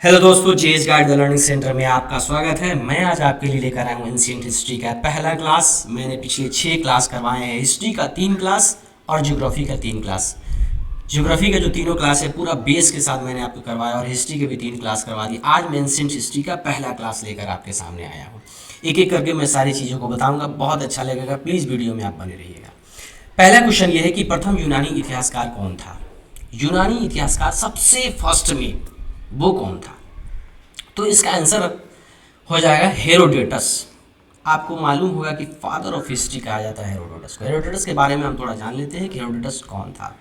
Hello दोस्तों, JS guide the learning centre में आपका स्वागत है। मैं आज आपके लिए लेकर आया हूँ एंशिएंट हिस्ट्री का पहला क्लास। मैंने पिछले 6 क्लास करवाए हैं, हिस्ट्री का 3 क्लास और ज्योग्राफी का 3 क्लास। ज्योग्राफी का जो तीनों क्लास है पूरा बेस के साथ मैंने आपको करवाया और हिस्ट्री के भी 3 क्लास करवा दी। आज मैं एंशिएंट हिस्ट्री का पहला क्लास लेकर आपके सामने आया हूँ। एक एक करके मैं सारी चीज़ों को बताऊँगा, बहुत अच्छा लगेगा। प्लीज़ वीडियो में आप बने रहिएगा। पहला क्वेश्चन ये है कि प्रथम यूनानी इतिहासकार कौन था। यूनानी इतिहासकार सबसे फर्स्ट में वो कौन था? तो इसका आंसर हो जाएगा हेरोडेटस। आपको मालूम होगा कि फादर ऑफ हिस्ट्री कहा जाता है हेरोडेटस को। हेरोडेटस के बारे में हम थोड़ा जान लेते हैं कि हेरोडेटस कौन था।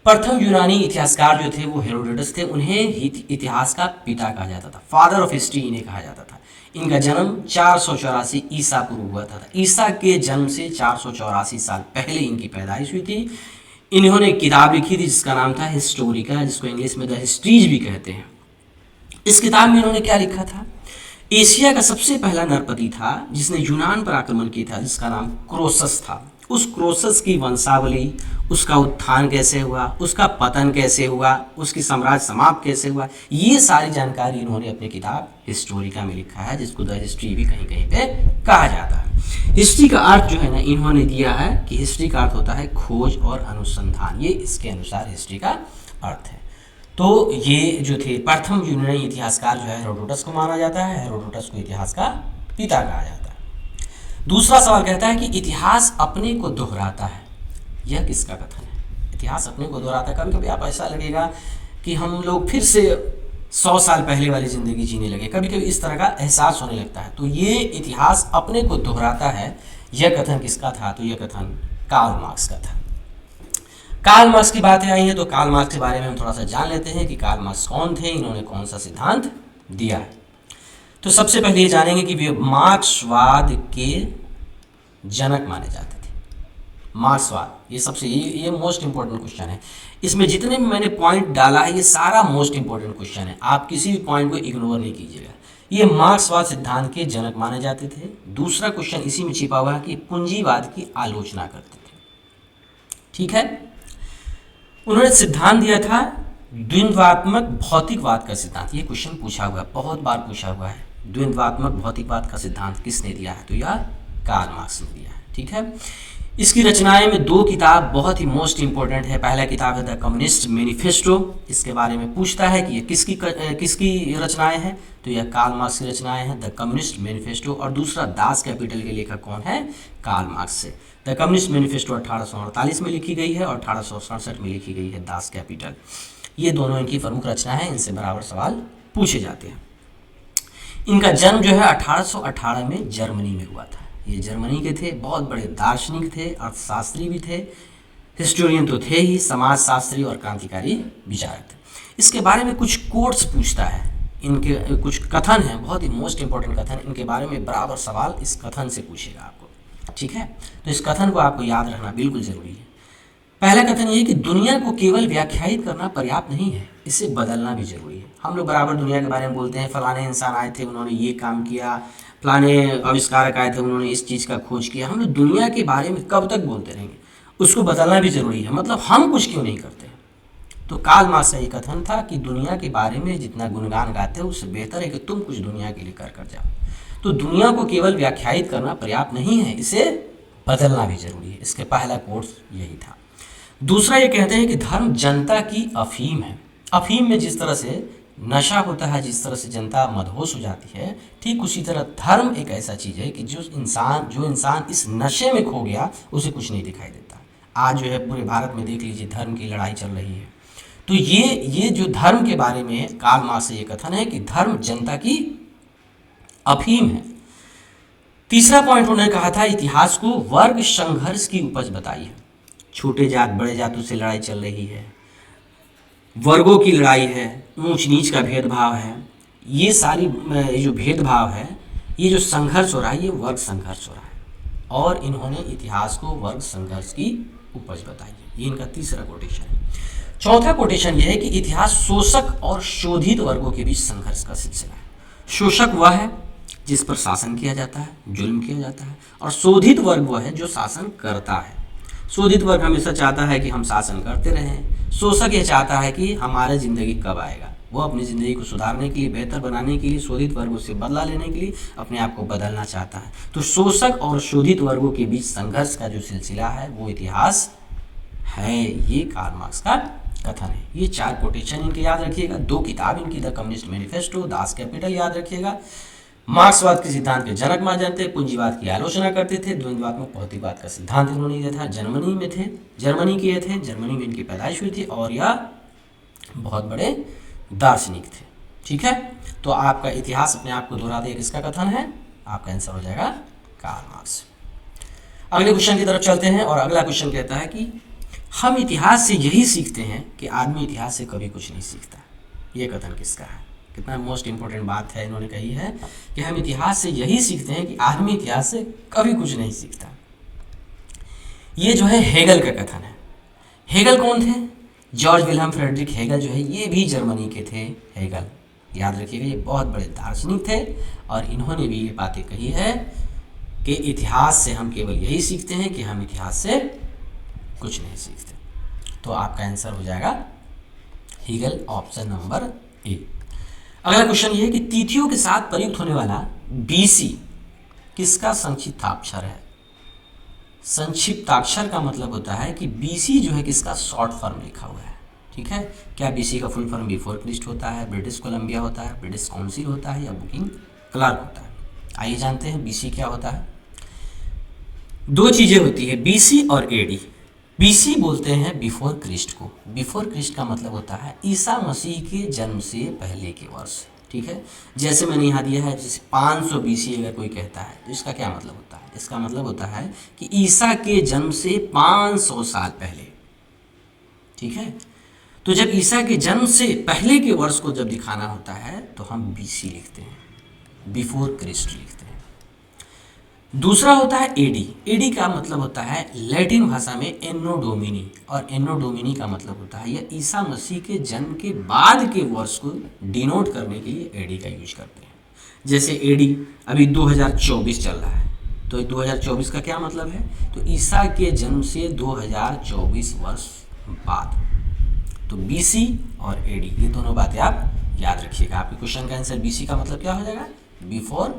प्रथम यूनानी इतिहासकार जो थे वो हेरोडेटस थे। उन्हें इतिहास का पिता कहा जाता था, फादर ऑफ हिस्ट्री इन्हें कहा जाता था। इनका जन्म 484 ईसा पूर्व हुआ था। ईसा के जन्म से 484 साल पहले इनकी पैदाइश हुई थी। इन्होंने एक किताब लिखी थी जिसका नाम था हिस्टोरिका, जिसको इंग्लिश में द हिस्ट्रीज भी कहते हैं। इस किताब में इन्होंने क्या लिखा था? एशिया का सबसे पहला नरपति था जिसने यूनान पर आक्रमण किया था, जिसका नाम क्रोसस था। उस क्रोसस की वंशावली, उसका उत्थान कैसे हुआ, उसका पतन कैसे हुआ, उसकी साम्राज्य समाप्त कैसे हुआ, ये सारी जानकारी इन्होंने अपनी किताब हिस्टोरिका में लिखा है, जिसको द हिस्ट्री भी कहीं कहीं पे कहा जाता है। हिस्ट्री का अर्थ जो है ना, इन्होंने दिया है कि हिस्ट्री का अर्थ होता है खोज और अनुसंधान। ये इसके अनुसार हिस्ट्री का अर्थ है। तो ये जो थे प्रथम यूनानी इतिहासकार जो है हेरोडोटस को माना जाता है। हेरोडोटस को इतिहास का पिता कहा जाता है। दूसरा सवाल कहता है कि इतिहास अपने को दोहराता है। यह किसका कथन है? इतिहास अपने को दोहराता है। कभी कभी आप ऐसा लगेगा कि हम लोग फिर से 100 साल पहले वाली ज़िंदगी जीने लगे, कभी कभी इस तरह का एहसास होने लगता है। तो ये इतिहास अपने को दोहराता है, यह कथन किसका था? तो यह कथन कार्ल मार्क्स का था। कार्ल मार्क्स की बातें आई हैं तो कार्ल मार्क्स के बारे में हम थोड़ा सा जान लेते हैं कि कार्ल मार्क्स कौन थे, इन्होंने कौन सा सिद्धांत दिया है। तो सबसे पहले ये जानेंगे कि वे मार्क्सवाद के जनक माने जाते थे। मार्क्सवाद, ये सबसे ये मोस्ट इंपॉर्टेंट क्वेश्चन है। इसमें जितने भी मैंने पॉइंट डाला है ये सारा मोस्ट इंपॉर्टेंट क्वेश्चन है। आप किसी भी पॉइंट को इग्नोर नहीं कीजिएगा। ये मार्क्सवाद सिद्धांत के जनक माने जाते थे। दूसरा क्वेश्चन इसी में छिपा हुआ है कि पूंजीवाद की आलोचना करते थे। ठीक है, उन्होंने सिद्धांत दिया था द्वंद्वात्मक भौतिकवाद का सिद्धांत। ये क्वेश्चन पूछा हुआ है, बहुत बार पूछा हुआ है। द्वंद्वात्मक भौतिकवाद का सिद्धांत किसने दिया है? तो यह कार्ल मार्क्स ने दिया है। ठीक है, इसकी रचनाएं में 2 किताब बहुत ही मोस्ट इंपॉर्टेंट है। पहला किताब है द कम्युनिस्ट मैनिफेस्टो। इसके बारे में पूछता है कि ये किसकी रचनाएं हैं? तो यह कार्ल मार्क्स की रचनाएं हैं, द कम्युनिस्ट मैनिफेस्टो। और दूसरा दास कैपिटल के लेखक कौन है? कार्ल मार्क्स से। द कम्युनिस्ट मैनिफेस्टो 1848 में लिखी गई है और 1867 में लिखी गई है दास कैपिटल। ये दोनों इनकी प्रमुख रचना है, इनसे बराबर सवाल पूछे जाते हैं। इनका जन्म जो है 1818 में जर्मनी में हुआ था। ये जर्मनी के थे, बहुत बड़े दार्शनिक थे, अर्थशास्त्री भी थे, हिस्टोरियन तो थे ही, समाजशास्त्री और क्रांतिकारी विचारक थे। इसके बारे में कुछ कोट्स पूछता है, इनके कुछ कथन हैं, बहुत ही मोस्ट इंपॉर्टेंट कथन। इनके बारे में बराबर सवाल इस कथन से पूछेगा आपको। ठीक है, तो इस कथन को आपको याद रखना बिल्कुल ज़रूरी है। पहला कथन ये है कि दुनिया को केवल व्याख्यायित करना पर्याप्त नहीं है, इसे बदलना भी जरूरी है। हम लोग बराबर दुनिया के बारे में बोलते हैं, फलाने इंसान आए थे, उन्होंने ये काम किया, फलाने आविष्कारक आए थे, उन्होंने इस चीज़ का खोज किया। हम लोग दुनिया के बारे में कब तक बोलते रहेंगे? उसको बदलना भी जरूरी है। मतलब हम कुछ क्यों नहीं करते? तो कार्ल मार्क्स का ये कथन था कि दुनिया के बारे में जितना गुणगान गाते हो उससे बेहतर है कि तुम कुछ दुनिया के लिए कर जाओ। तो दुनिया को केवल व्याख्यायित करना पर्याप्त नहीं है, इसे बदलना भी जरूरी है। इसके पहला कोर्स यही था। दूसरा ये कहते हैं कि धर्म जनता की अफीम है। अफीम में जिस तरह से नशा होता है, जिस तरह से जनता मदहोश हो जाती है, ठीक उसी तरह धर्म एक ऐसा चीज़ है कि जो इंसान इस नशे में खो गया उसे कुछ नहीं दिखाई देता। आज जो है पूरे भारत में देख लीजिए धर्म की लड़ाई चल रही है। तो ये जो धर्म के बारे में कार्ल मार्क्स से ये कथन है कि धर्म जनता की अफीम है। तीसरा पॉइंट उन्होंने कहा था इतिहास को वर्ग संघर्ष की उपज बताई है। छोटे जात बड़े जातों से लड़ाई चल रही है, वर्गों की लड़ाई है, ऊंच नीच का भेदभाव है। ये सारी जो भेदभाव है, ये जो संघर्ष हो रहा है, ये वर्ग संघर्ष हो रहा है। और इन्होंने इतिहास को वर्ग संघर्ष की उपज बताई है। ये इनका तीसरा कोटेशन है। चौथा कोटेशन ये है कि इतिहास शोषक और शोधित वर्गों के बीच संघर्ष का सिलसिला है। शोषक वह है जिस पर शासन किया जाता है, जुल्म किया जाता है, और शोधित वर्ग वह है जो शासन करता है। शोधित वर्ग हमेशा चाहता है कि हम शासन करते रहें, शोषक ये चाहता है कि हमारे ज़िंदगी कब आएगा, वो अपनी ज़िंदगी को सुधारने के लिए, बेहतर बनाने के लिए, शोधित वर्गों से बदला लेने के लिए अपने आप को बदलना चाहता है। तो शोषक और शोधित वर्गों के बीच संघर्ष का जो सिलसिला है वो इतिहास है, ये कार्ल मार्क्स का कथन है। ये 4 कोटेशन इनके याद रखिएगा। 2 किताब इनकी, the communist manifesto, Das Kapital याद रखिएगा। मार्क्सवाद के सिद्धांत के जनक माने जाते, पूंजीवाद की आलोचना करते थे, द्वंद्वात्मक भौतिकवाद का सिद्धांत इन्होंने दिया था। जर्मनी में थे, जर्मनी में इनकी पैदाइश हुई थी और यह बहुत बड़े दार्शनिक थे। ठीक है, तो आपका इतिहास अपने आप को दोहरा दे, किसका कथन है? आपका आंसर हो जाएगा कार्ल मार्क्स। अगले क्वेश्चन की तरफ चलते हैं और अगला क्वेश्चन कहता है कि हम इतिहास से यही सीखते हैं कि आदमी इतिहास से कभी कुछ नहीं सीखता। ये कथन किसका है? कितना मोस्ट इंपॉर्टेंट बात है इन्होंने कही है कि हम इतिहास से यही सीखते हैं कि आदमी इतिहास से कभी कुछ नहीं सीखता। ये जो है हेगल का कथन है। हेगल कौन थे? जॉर्ज विल्हेम फ्रेडरिक हेगल जो है ये भी जर्मनी के थे। हेगल याद रखिएगा, ये बहुत बड़े दार्शनिक थे और इन्होंने भी ये बातें कही है कि इतिहास से हम केवल यही सीखते हैं कि हम इतिहास से कुछ नहीं सीखते। तो आपका आंसर हो जाएगा हेगल, ऑप्शन नंबर ए। अगला क्वेश्चन ये है कि तिथियों के साथ प्रयुक्त होने वाला बीसी किसका संक्षिप्ताक्षर है? संक्षिप्ताक्षर का मतलब होता है कि बीसी जो है किसका शॉर्ट फॉर्म लिखा हुआ है। ठीक है, क्या बीसी का फुल फॉर्म बिफोर क्रिस्ट होता है, ब्रिटिश कोलंबिया होता है, ब्रिटिश काउंसिल होता है या बुकिंग क्लर्क होता है? आइए जानते हैं बीसी क्या होता है। 2 चीजें होती है, बीसी और एडी। बीसी बोलते हैं बिफोर क्रिस्ट को। बिफोर क्रिस्ट का मतलब होता है ईसा मसीह के जन्म से पहले के वर्ष। ठीक है, जैसे मैंने यहाँ दिया है, जैसे 500 बीसी अगर कोई कहता है तो इसका क्या मतलब होता है? इसका मतलब होता है कि ईसा के जन्म से 500 साल पहले। ठीक है, तो जब ईसा के जन्म से पहले के वर्ष को जब दिखाना होता है तो हम बीसी लिखते हैं, बिफोर क्रिस्ट लिखते हैं। दूसरा होता है एडी। एडी का मतलब होता है लैटिन भाषा में एनो डोमिनी, और एनो डोमिनी का मतलब होता है यह ईसा मसीह के जन्म के बाद के वर्ष को डिनोट करने के लिए एडी का यूज करते हैं। जैसे एडी अभी 2024 चल रहा है, तो 2024 का क्या मतलब है? तो ईसा के जन्म से 2024 वर्ष बाद। तो बीसी और एडी ये दोनों बातें आप याद रखिएगा। आपके क्वेश्चन का आंसर बीसी का मतलब क्या हो जाएगा? Before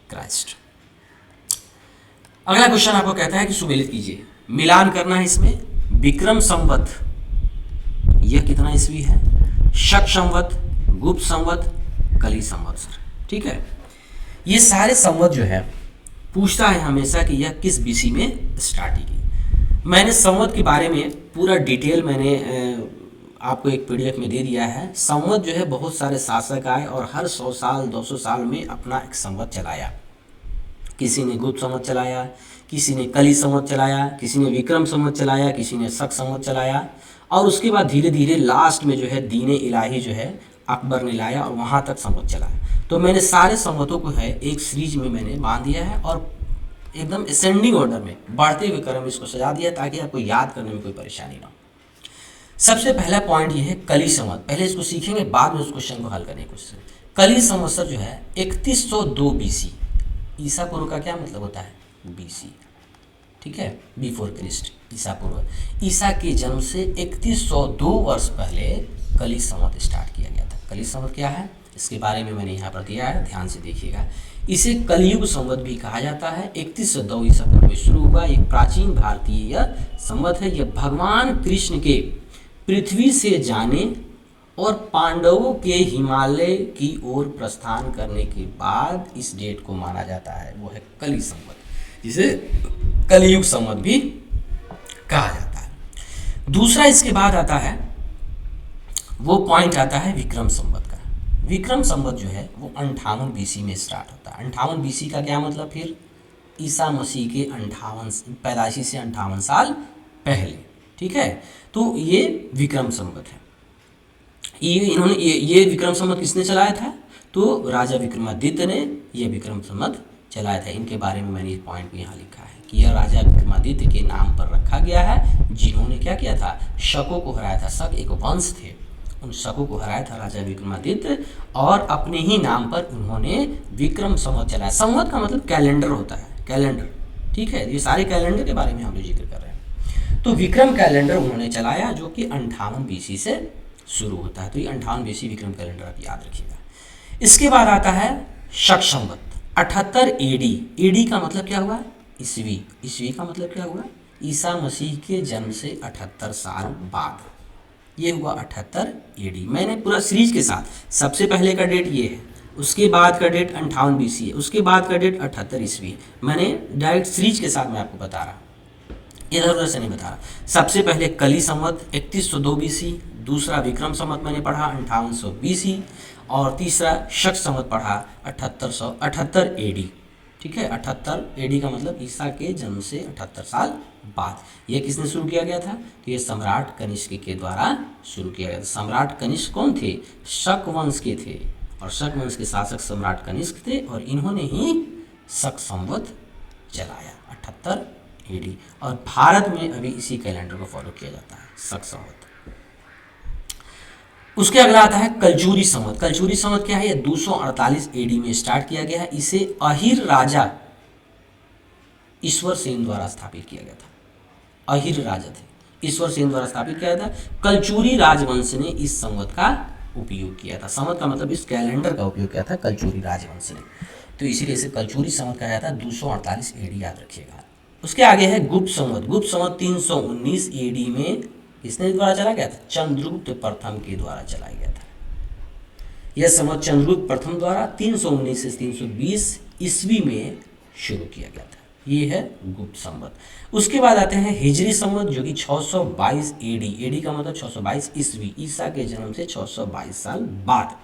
Christ. अगला क्वेश्चन आपको कहता है कि सुमेलित कीजिए, मिलान करना है इसमें। विक्रम संवत यह कितना ईस्वी है? शक संवत, गुप्त संवत, कली संवत्सर। ठीक है, ये सारे संवत जो है पूछता है हमेशा कि यह किस बीसी में स्टार्ट की। मैंने संवत के बारे में पूरा डिटेल मैंने आपको एक पीडीएफ में दे दिया है। संवत जो है बहुत सारे शासक आए और हर 100 साल 200 साल में अपना एक संवत चलाया। किसी ने गुप्त संवत चलाया, किसी ने कली संवत चलाया, किसी ने विक्रम संवत चलाया, किसी ने शक संवत चलाया, और उसके बाद धीरे धीरे लास्ट में जो है दीन इलाही जो है अकबर ने लाया और वहाँ तक संवत चलाया। तो मैंने सारे संवतों को है एक सीरीज में मैंने बांध दिया है और एकदम असेंडिंग ऑर्डर में बढ़ते हुए क्रम इसको सजा दिया ताकि आपको याद करने में कोई परेशानी ना हो। सबसे पहला पॉइंट ये है कली संवत। पहले इसको सीखेंगे, बाद में उस क्वेश्चन को हल करने की कोशिश करेंगे। कली संवत्सर जो है 3102 बीसी। ईसा पूर्व का क्या मतलब होता है? बीसी। ठीक है, बिफोर क्रिस्ट, ईसा पूर्व। ईसा के जन्म से 3102 वर्ष पहले कली संवत स्टार्ट किया गया था। कली संवत क्या है इसके बारे में मैंने यहाँ पर दिया है, ध्यान से देखिएगा। इसे कलयुग संवत भी कहा जाता है। 3102 ईसा पूर्व में शुरू हुआ एक प्राचीन भारतीय संवत है। यह भगवान कृष्ण के पृथ्वी से जाने और पांडवों के हिमालय की ओर प्रस्थान करने के बाद इस डेट को माना जाता है, वो है कली संवत, जिसे कलयुग संवत भी कहा जाता है। दूसरा इसके बाद आता है, वो पॉइंट आता है विक्रम संवत का। विक्रम संवत जो है वो 58 बीसी में स्टार्ट होता है। 58 बीसी का क्या मतलब? फिर ईसा मसीह के 58 पैदाइशी से 58 साल पहले। ठीक है, तो ये विक्रम संवत है। ये विक्रम संवत किसने चलाया था? तो राजा विक्रमादित्य ने ये विक्रम संवत चलाया था। इनके बारे में मैंने पॉइंट भी यहाँ लिखा है कि यह राजा विक्रमादित्य के नाम पर रखा गया है, जिन्होंने क्या किया था? शकों को हराया था। शक एक वंश थे, उन शकों को हराया था राजा विक्रमादित्य और अपने ही नाम पर उन्होंने विक्रम संवत चलाया। संवत का मतलब कैलेंडर होता है, कैलेंडर। ठीक है, ये सारे कैलेंडर के बारे में हम लोग जिक्र कर रहे हैं। तो विक्रम कैलेंडर उन्होंने चलाया जो कि 58 बीसी से शुरू होता है। तो ये 58 BC विक्रम कैलेंडर आप याद रखिएगा। इसके बाद आता है शक संवत 78 AD। AD का मतलब क्या हुआ? ईस्वी। ईस्वी का मतलब क्या हुआ? ईसा मसीह के जन्म से 78 साल बाद, ये हुआ 78 AD। मैंने पूरा सीरीज के साथ सबसे पहले का डेट ये है, उसके बाद का डेट 58 BC है, उसके बाद का डेट 78 ईस्वी है। मैंने डायरेक्ट सीरीज के साथ मैं आपको बता रहा, इधर उधर से नहीं बता रहा। सबसे पहले कली संवत 3102 BC, दूसरा विक्रम संवत मैंने पढ़ा 5800 BC, और तीसरा शक संवत पढ़ा 78 AD। ठीक है, 78 AD का मतलब ईसा के जन्म से 78 साल बाद। यह किसने शुरू किया गया था? तो ये सम्राट कनिष्क के द्वारा शुरू किया गया था। सम्राट कनिष्क कौन थे? शक वंश के थे, और शक वंश के शासक सम्राट कनिष्क थे, और इन्होंने ही शक संवत चलाया 78 AD। और भारत में अभी इसी कैलेंडर को फॉलो किया जाता है, शक संवत। उसके अगला आता है कलचुरी संवत। कलचुरी संवत क्या है? ये 248 AD में स्टार्ट किया गया है। इसे अहिर राजा ईश्वर सेन द्वारा स्थापित किया गया था। अहिर राजा थे, ईश्वर सेन द्वारा स्थापित किया गया था। कलचुरी राजवंश ने इस संवत का उपयोग किया था। संवत का मतलब इस कैलेंडर का उपयोग किया था कलचुरी राजवंश ने, तो इसीलिए इसे कलचुरी संवत कहा जाता है। 248 AD याद रखिएगा। उसके आगे है गुप्त संवत। गुप्त संवत 319 AD में किसने द्वारा चला गया था? चंद्रगुप्त प्रथम के द्वारा चलाया गया था। यह संवत चंद्रगुप्त प्रथम द्वारा 319 से 320 ईस्वी में शुरू किया गया था। ये है गुप्त संवत। उसके बाद आते हैं हिजरी संवत, जो कि 622 AD। AD का मतलब 622 ईस्वी, ईसा के जन्म से 622 साल बाद।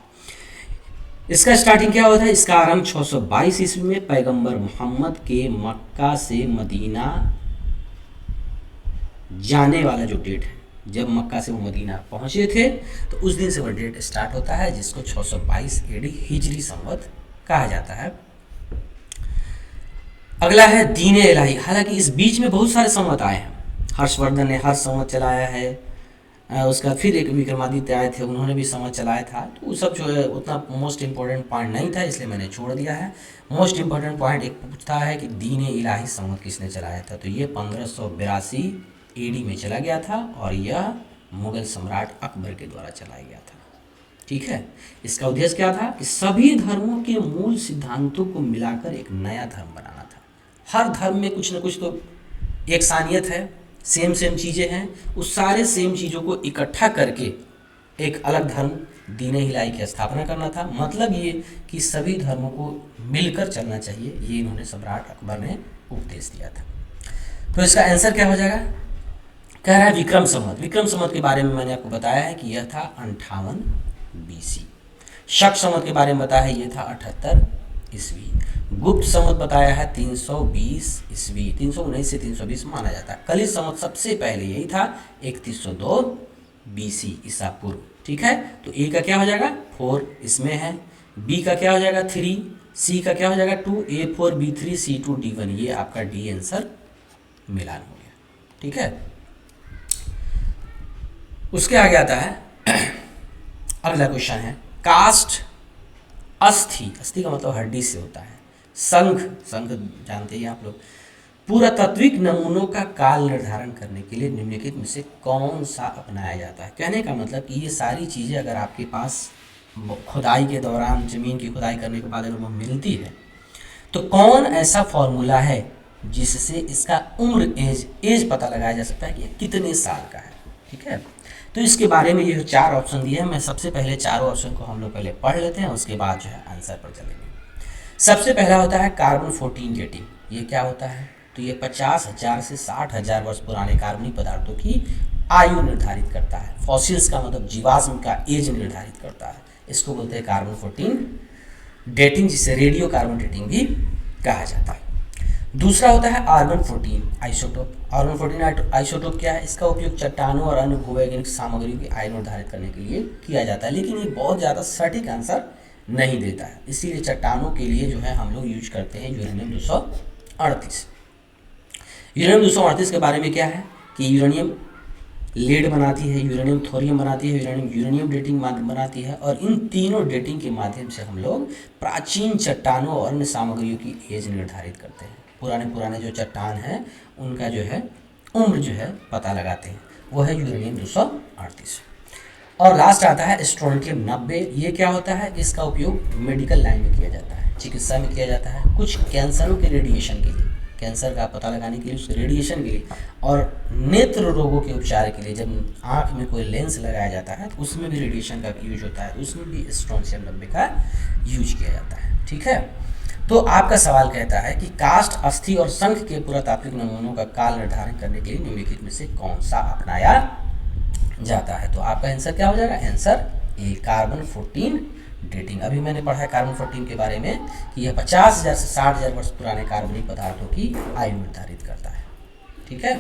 इसका स्टार्टिंग क्या हुआ था? इसका आरंभ 622 ईस्वी में पैगंबर मोहम्मद के मक्का से मदीना जाने वाला जो डेट है, जब मक्का से वो मदीना पहुंचे थे, तो उस दिन से वो डेट स्टार्ट होता है, जिसको 622 AD हिजरी संवत कहा जाता है। अगला है दीन इलाही। हालांकि इस बीच में बहुत सारे संवत आए हैं। हर्षवर्धन ने हर्ष संवत चलाया है, उसके बाद फिर एक विक्रमादित्य आए थे, उन्होंने भी संवत चलाया था। तो वो सब जो है उतना मोस्ट इंपॉर्टेंट पॉइंट नहीं था, इसलिए मैंने छोड़ दिया है। मोस्ट इंपॉर्टेंट पॉइंट एक पूछता है कि दीन इलाही संवत किसने चलाया था? तो ये 1582 AD में चला गया था, और यह मुगल सम्राट अकबर के द्वारा चलाया गया था। ठीक है, इसका उद्देश्य क्या था? कि सभी धर्मों के मूल सिद्धांतों को मिलाकर एक नया धर्म बनाना था। हर धर्म में कुछ न कुछ तो एक सानियत है, सेम चीज़ें हैं, उस सारे सेम चीज़ों को इकट्ठा करके एक अलग धर्म दीन इलाही की स्थापना करना था। मतलब ये कि सभी धर्मों को मिलकर चलना चाहिए, ये इन्होंने सम्राट अकबर ने उपदेश दिया था। तो इसका आंसर क्या हो जाएगा? कह रहा है विक्रम संवत। विक्रम संवत के बारे में मैंने आपको बताया है कि यह था 58 BC। शक संवत के बारे में बताया है, यह था 78 ईस्वी। गुप्त संवत बताया है 320 ईस्वी, 319 से 320 माना जाता है। कली संवत सबसे पहले यही था 3102 BC ईसा पूर्व। ठीक है, तो ए का क्या हो जाएगा? 4 इसमें है, बी का क्या हो जाएगा? 3, सी का क्या हो जाएगा? 2, A4 B3 C2 D1, ये आपका डी आंसर मिलान हो गया। ठीक है, उसके आगे आता है अगला क्वेश्चन है कास्ट अस्थि। अस्थि का मतलब हड्डी से होता है। संघ, संघ जानते हैं आप लोग। पुरातात्विक नमूनों का काल निर्धारण करने के लिए निम्नलिखित में से कौन सा अपनाया जाता है? कहने का मतलब कि ये सारी चीज़ें अगर आपके पास खुदाई के दौरान, ज़मीन की खुदाई करने के बाद अगर वो मिलती है, तो कौन ऐसा फॉर्मूला है जिससे इसका उम्र एज पता लगाया जा सकता है कि कितने साल का है। ठीक है, तो इसके बारे में ये जो 4 ऑप्शन दिए हैं, मैं सबसे पहले चारों ऑप्शन को हम लोग पहले पढ़ लेते हैं, उसके बाद जो है आंसर पर चलेंगे। सबसे पहला होता है कार्बन 14 डेटिंग। ये क्या होता है? तो ये 50,000 से 60,000 वर्ष पुराने कार्बनिक पदार्थों की आयु निर्धारित करता है। फॉसिल्स का मतलब जीवाश्म का एज निर्धारित करता है, इसको बोलते हैं कार्बन 14 डेटिंग, जिसे रेडियो कार्बन डेटिंग भी कहा जाता है। दूसरा होता है आर्गन 14 आइसोटोप। आर्गन 14 आइसोटोप क्या है? इसका उपयोग चट्टानों और अन्य भूवैज्ञानिक सामग्रियों की आयु निर्धारित करने के लिए किया जाता है, लेकिन ये बहुत ज़्यादा सटीक आंसर नहीं देता है, इसीलिए चट्टानों के लिए जो है हम लोग यूज करते हैं यूरेनियम 238। यूरेनियम 238 के बारे में क्या है कि यूरेनियम लेड बनाती है, यूरेनियम थोरियम बनाती है, यूरेनियम डेटिंग बनाती है, और इन तीनों डेटिंग के माध्यम से हम लोग प्राचीन चट्टानों और अन्य सामग्रियों की एज निर्धारित करते हैं। पुराने जो चट्टान हैं उनका जो है उम्र जो है पता लगाते हैं, वो है यूरेनियम 238। और लास्ट आता है स्ट्रोंटियम 90। ये क्या होता है? इसका उपयोग मेडिकल लाइन में किया जाता है, चिकित्सा में किया जाता है, कुछ कैंसरों के रेडिएशन के लिए, कैंसर का पता लगाने के लिए, उसके रेडिएशन के लिए, और नेत्र रोगों के उपचार के लिए। जब आँख में कोई लेंस लगाया जाता है तो उसमें भी रेडिएशन का यूज होता है, उसमें भी स्ट्रोंटियम 90 का यूज किया जाता है। ठीक है, तो आपका सवाल कहता है कि काष्ठ, अस्थि और शंख के पुरातात्विक नमूनों का काल निर्धारण करने के लिए निम्नलिखित में से कौन सा अपनाया जाता है? तो आपका आंसर क्या हो जाएगा? Answer A, carbon 14 dating. अभी मैंने पढ़ा है कार्बन 14 के बारे में कि यह 50,000 से 60,000 वर्ष पुराने कार्बनिक पदार्थों की आयु निर्धारित करता है। ठीक है,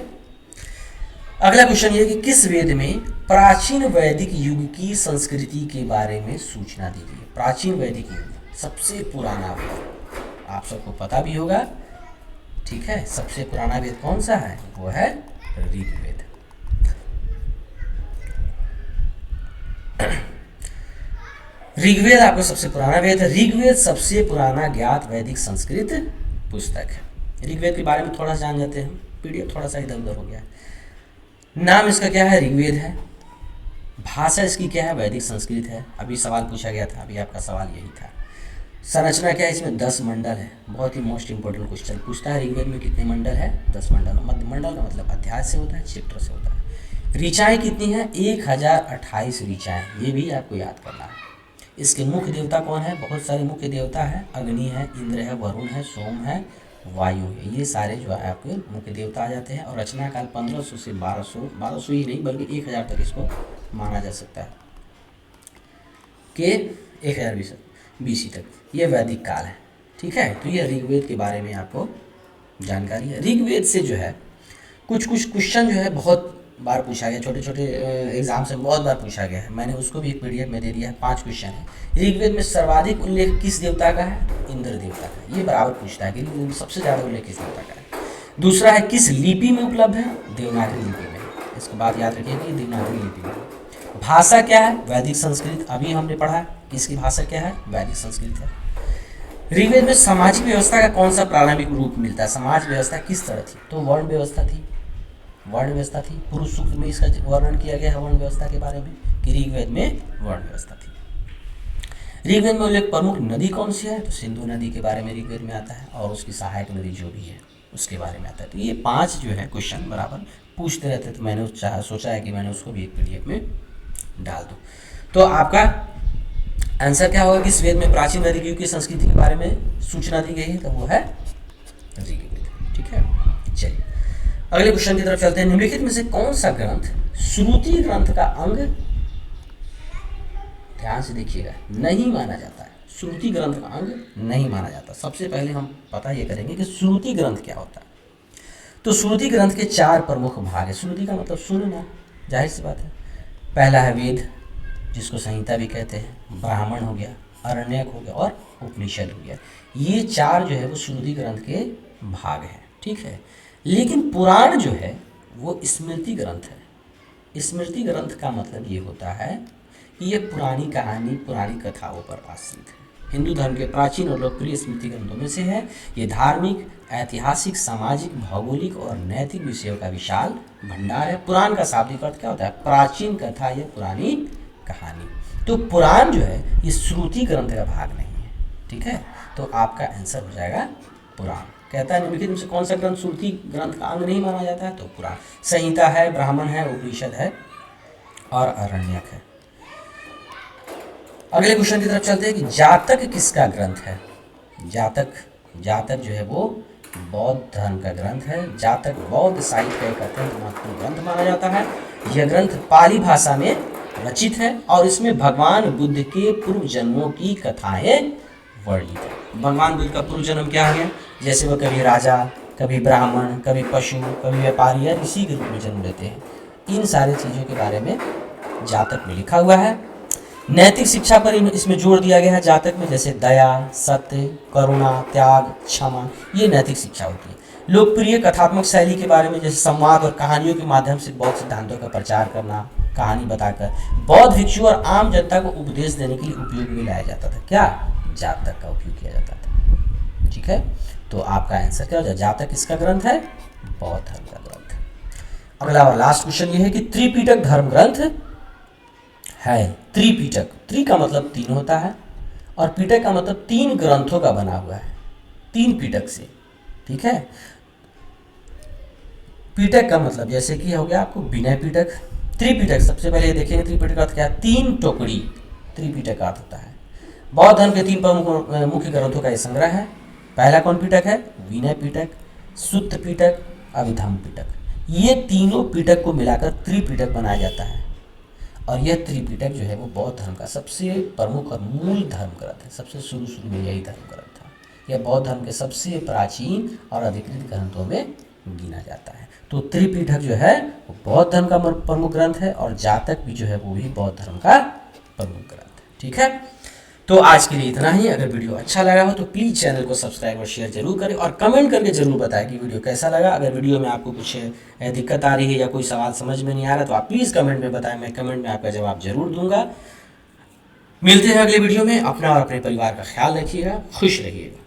अगला क्वेश्चन ये कि किस वेद में प्राचीन वैदिक युग की संस्कृति के बारे में सूचना दी गई है? प्राचीन वैदिक युग, सबसे पुराना वेद, आप सबको पता भी होगा। ठीक है, सबसे पुराना वेद कौन सा है? वो है ऋग्वेद। ऋग्वेद आपको सबसे पुराना वेद है। ऋग्वेद सबसे पुराना ज्ञात वैदिक संस्कृत पुस्तक है। ऋग्वेद के बारे में थोड़ा जान जाते हैं, पीडीएफ थोड़ा सा इधर उधर हो गया। नाम इसका क्या है? ऋग्वेद है। भाषा इसकी क्या है? वैदिक संस्कृत है। अभी सवाल पूछा गया था, अभी आपका सवाल यही था। संरचना क्या है? इसमें 10 मंडल है। बहुत ही मोस्ट इंपॉर्टेंट क्वेश्चन पूछता है, ऋग्वेद में कितने मंडल है? 10 मंडल। मध्य मंडल का मतलब अध्याय से होता है, चैप्टर से होता है। ऋचाएँ कितनी हैं? 1028 ऋचाएँ, ये भी आपको याद करना है। इसके मुख्य देवता कौन है? बहुत सारे मुख्य देवता है, अग्नि है, इंद्र है, वरुण है, सोम है, वायु है, ये सारे जो है आपके मुख्य देवता आ जाते हैं। और रचना काल 1500 से 1200 ही नहीं बल्कि 1000 तक इसको माना जा सकता है कि 1000 BC तक ये वैदिक काल है। ठीक है, तो ये ऋग्वेद के बारे में आपको जानकारी है। ऋग्वेद से जो है कुछ क्वेश्चन जो है बहुत बार पूछा गया, छोटे छोटे एग्जाम से बहुत बार पूछा गया है। मैंने उसको भी एक पीडीएफ में दे दिया है, 5 क्वेश्चन है। ऋग्वेद में सर्वाधिक उल्लेख किस देवता का है? इंद्र देवता का। ये बराबर पूछता है कि ऋग्वेद में सबसे ज़्यादा उल्लेख किस देवता का है। दूसरा है किस लिपि में उपलब्ध है? देवनागरी लिपि में। इसको बात याद रखिए कि देवनागरी लिपि में। भाषा क्या है? वैदिक संस्कृत। अभी हमने पढ़ा इसकी भाषा क्या है? वैदिक संस्कृत है। ऋग्वेद में सामाजिक व्यवस्था का कौन सा प्रारंभिक रूप मिलता है? समाज व्यवस्था किस तरह थी? तो वर्ण व्यवस्था थी, वर्ण व्यवस्था थी। पुरुष सूक्त में इसका वर्णन किया गया है वर्ण व्यवस्था के बारे में कि ऋग्वेद में वर्ण व्यवस्था थी। ऋग्वेद में उल्लेख प्रमुख नदी कौन सी है? तो सिंधु नदी के बारे में ऋग्वेद में आता है, और उसकी सहायक नदी जो भी है उसके बारे में आता है। तो ये 5 जो है क्वेश्चन बराबर पूछते रहते, तो मैंने सोचा है कि मैंने उसको भी एक पीडीएफ में डाल दूँ। तो आपका आंसर क्या होगा? किस वेद में प्राचीन वैदिक युग की संस्कृति के बारे में सूचना दी गई है? तो वो है ऋग्वेद। ठीक है, चलिए अगले क्वेश्चन की तरफ चलते हैं। निम्नलिखित में से कौन सा ग्रंथ श्रुति ग्रंथ का अंग, ध्यान से देखिएगा, नहीं माना जाता है? श्रुति ग्रंथ का अंग नहीं माना जाता। सबसे पहले हम पता ये करेंगे कि श्रुति ग्रंथ क्या होता है। तो श्रुति ग्रंथ के 4 प्रमुख भाग है। श्रुति का मतलब सुनना, जाहिर सी बात है। पहला है वेद, जिसको संहिता भी कहते हैं, ब्राह्मण हो गया, अरण्यक हो गया और उपनिषद हो गया। ये 4 जो है वो श्रुति ग्रंथ के भाग हैं। ठीक है, लेकिन पुराण जो है वो स्मृति ग्रंथ है। स्मृति ग्रंथ का मतलब ये होता है कि ये पुरानी कहानी, पुरानी कथाओं पर आश्रित है। हिंदू धर्म के प्राचीन और लोकप्रिय स्मृति ग्रंथों में से है। ये धार्मिक, ऐतिहासिक, सामाजिक, भौगोलिक और नैतिक विषयों का विशाल भंडार है। पुराण का शाब्दिक अर्थ क्या होता है? प्राचीन कथा या पुरानी कहानी। तो पुराण जो है ये श्रुति ग्रंथ का भाग नहीं है। ठीक है, तो आपका आंसर हो जाएगा पुराण। कहता है निम्नलिखित में से कौन सा ग्रंथ श्रुति ग्रंथ का अंग नहीं माना जाता है? तो पुराण। संहिता है, ब्राह्मण है, उपनिषद है और अरण्यक है। अगले क्वेश्चन की तरफ चलते हैं कि जातक किसका ग्रंथ है? जातक जो है वो बौद्ध धर्म का ग्रंथ है। जातक बौद्ध साहित्य का एक अत्यंत महत्वपूर्ण ग्रंथ माना जाता है। यह ग्रंथ पाली भाषा में रचित है और इसमें भगवान बुद्ध के पूर्व जन्मों की कथाएं वर्णित है। भगवान बुद्ध का पूर्व जन्म क्या है? जैसे वह कभी राजा, कभी ब्राह्मण, कभी पशु, कभी व्यापारी या ऋषि के रूप में जन्म लेते हैं। इन सारी चीज़ों के बारे में जातक में लिखा हुआ है। नैतिक शिक्षा पर इसमें जोर दिया गया है जातक में, जैसे दया, सत्य, करुणा, त्याग, क्षमा, ये नैतिक शिक्षा होती है। लोकप्रिय कथात्मक शैली के बारे में, जैसे संवाद और कहानियों के माध्यम से बौद्ध सिद्धांतों का प्रचार करना, कहानी बताकर बौद्ध भिक्षु और आम जनता को उपदेश देने के लिए उपयोग में लाया जाता था। क्या? जातक का उपयोग किया जाता था। ठीक है, तो आपका आंसर क्या हो जाए? जातक किसका ग्रंथ है? बौद्ध धर्म का ग्रंथ। अगला और लास्ट क्वेश्चन ये है कि त्रिपिटक धर्म ग्रंथ है त्रिपिटक। त्रि का मतलब तीन होता है और पिटक का मतलब तीन ग्रंथों का बना हुआ है, तीन पिटक से, ठीक है। पिटक का मतलब जैसे कि हो गया आपको विनय पिटक। त्रिपिटक सबसे पहले देखेंगे, त्रिपिटक का अर्थ क्या है, तीन टोकरी, त्रिपिटक का अर्थ होता है। बौद्ध धर्म के तीन प्रमुख मुख्य ग्रंथों का यह संग्रह है। पहला कौन पिटक है, विनय पिटक, सुत्त पिटक, अभिधम्म पिटक। ये तीनों पिटक को मिलाकर त्रिपिटक बनाया जाता है और यह त्रिपिटक जो है वो बौद्ध धर्म का सबसे प्रमुख और मूल धर्म ग्रंथ है। सबसे शुरू में यही धर्म ग्रंथ था। यह बौद्ध धर्म के सबसे प्राचीन और अधिकृत ग्रंथों में गिना जाता है। तो त्रिपिटक जो है वो बौद्ध धर्म का प्रमुख ग्रंथ है और जातक भी जो है वो भी बौद्ध धर्म का प्रमुख ग्रंथ है, ठीक है। तो आज के लिए इतना ही। अगर वीडियो अच्छा लगा हो तो प्लीज़ चैनल को सब्सक्राइब और शेयर जरूर करें और कमेंट करके जरूर बताएं कि वीडियो कैसा लगा। अगर वीडियो में आपको कुछ दिक्कत आ रही है या कोई सवाल समझ में नहीं आ रहा तो आप प्लीज़ कमेंट में बताएं, मैं कमेंट में आपका जवाब जरूर दूंगा। मिलते हैं अगले वीडियो में। अपना और अपने परिवार का ख्याल रखिएगा, खुश रहिएगा।